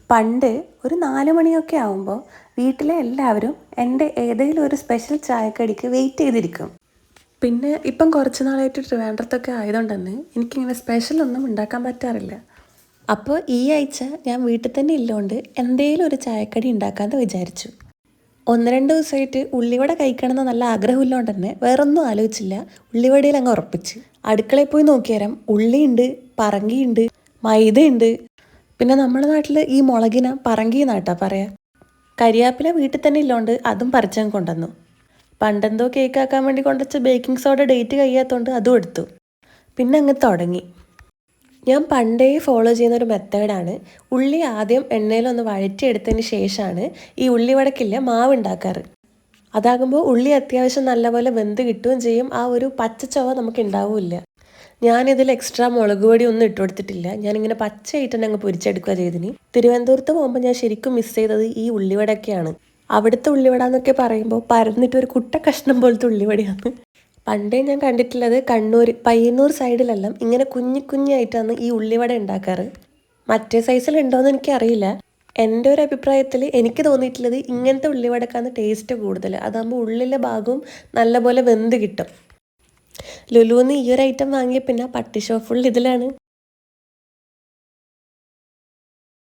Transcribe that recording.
പണ്ട് ഒരു 4 മണിയൊക്കെ ആവുമ്പോൾ വീട്ടിലെ എല്ലാവരും എൻ്റെ ഏതെങ്കിലും ഒരു സ്പെഷ്യൽ ചായക്കടിക്ക് വെയിറ്റ് ചെയ്തിരിക്കും. പിന്നെ ഇപ്പം കുറച്ച് നാളായിട്ട് ട്രിവാൻഡ്രത്തൊക്കെ ആയതുകൊണ്ട് തന്നെ എനിക്കിങ്ങനെ സ്പെഷ്യലൊന്നും ഉണ്ടാക്കാൻ പറ്റാറില്ല. അപ്പോൾ ഈ ആഴ്ച ഞാൻ വീട്ടിൽ തന്നെ ഇല്ലോണ്ട് എന്തെങ്കിലും ഒരു ചായക്കടി ഉണ്ടാക്കാമെന്ന് വിചാരിച്ചു. 1-2 ദിവസമായിട്ട് ഉള്ളിവട കഴിക്കണമെന്ന് നല്ല ആഗ്രഹമില്ലോണ്ട് തന്നെ വേറൊന്നും ആലോചിച്ചില്ല, ഉള്ളിവടയിൽ അങ്ങ് ഉറപ്പിച്ച്. അടുക്കളയിൽ പോയി നോക്കിയാൽ ഉള്ളിയുണ്ട്, പറങ്കിയുണ്ട്, മൈദയുണ്ട്. പിന്നെ നമ്മുടെ നാട്ടിൽ ഈ മുളകിന പറങ്കി നാട്ടാ പറയാ. കരിയാപ്പില വീട്ടിൽ തന്നെ ഇല്ലോണ്ട് അതും പറിച്ചങ്ങ് കൊണ്ടുവന്നു. പണ്ടെന്തോ കേക്കാക്കാൻ വേണ്ടി കൊണ്ടുവച്ച ബേക്കിംഗ് സോഡ ഡേറ്റ് കഴിയാത്തതുകൊണ്ട് അതും എടുത്തു. പിന്നെ അങ്ങ് തുടങ്ങി. ഞാൻ പണ്ടേ ഫോളോ ചെയ്യുന്നൊരു മെത്തേഡാണ്, ഉള്ളി ആദ്യം എണ്ണയിലൊന്ന് വഴറ്റിയെടുത്തതിന് ശേഷമാണ് ഈ ഉള്ളിവടക്കില്ല മാവ് ഉണ്ടാക്കാറ്. അതാകുമ്പോൾ ഉള്ളി അത്യാവശ്യം നല്ലപോലെ വെന്ത് കിട്ടുകയും ചെയ്യും, ആ ഒരു പച്ചച്ചവ നമുക്ക് ഉണ്ടാവില്ല. ഞാനിതിൽ എക്സ്ട്രാ മുളക് പൊടി ഒന്നും ഇട്ട് കൊടുത്തിട്ടില്ല, ഞാനിങ്ങനെ പച്ചയായിട്ട് തന്നെ അങ്ങ് പൊരിച്ചെടുക്കുക ചെയ്തിന്. തിരുവനന്തപുരത്ത് പോകുമ്പോൾ ഞാൻ ശരിക്കും മിസ് ചെയ്തത് ഈ ഉള്ളിവടയൊക്കെയാണ്. അവിടുത്തെ ഉള്ളിവട എന്നൊക്കെ പറയുമ്പോൾ പരന്നിട്ട് ഒരു കുട്ട കഷ്ണം പോലത്തെ ഉള്ളിവടയാണ്. പണ്ടേ ഞാൻ കണ്ടിട്ടുള്ളത് കണ്ണൂർ പയ്യന്നൂർ സൈഡിലെല്ലാം ഇങ്ങനെ കുഞ്ഞി കുഞ്ഞായിട്ടാണ് ഈ ഉള്ളിവട ഉണ്ടാക്കാറ്. മറ്റേ സൈസിലുണ്ടോയെന്ന് എനിക്കറിയില്ല. എൻ്റെ ഒരു അഭിപ്രായത്തിൽ എനിക്ക് തോന്നിയിട്ടുള്ളത് ഇങ്ങനത്തെ ഉള്ളിവടക്കാണ് ടേസ്റ്റ് കൂടുതൽ. അതാകുമ്പോൾ ഉള്ളിലെ ഭാഗവും നല്ലപോലെ വെന്ത് കിട്ടും. ലുലുന്ന് ഈ ഒരു ഐറ്റം വാങ്ങിയ പിന്നെ പട്ടി ഷോ ഫുൾ ഇതിലാണ്.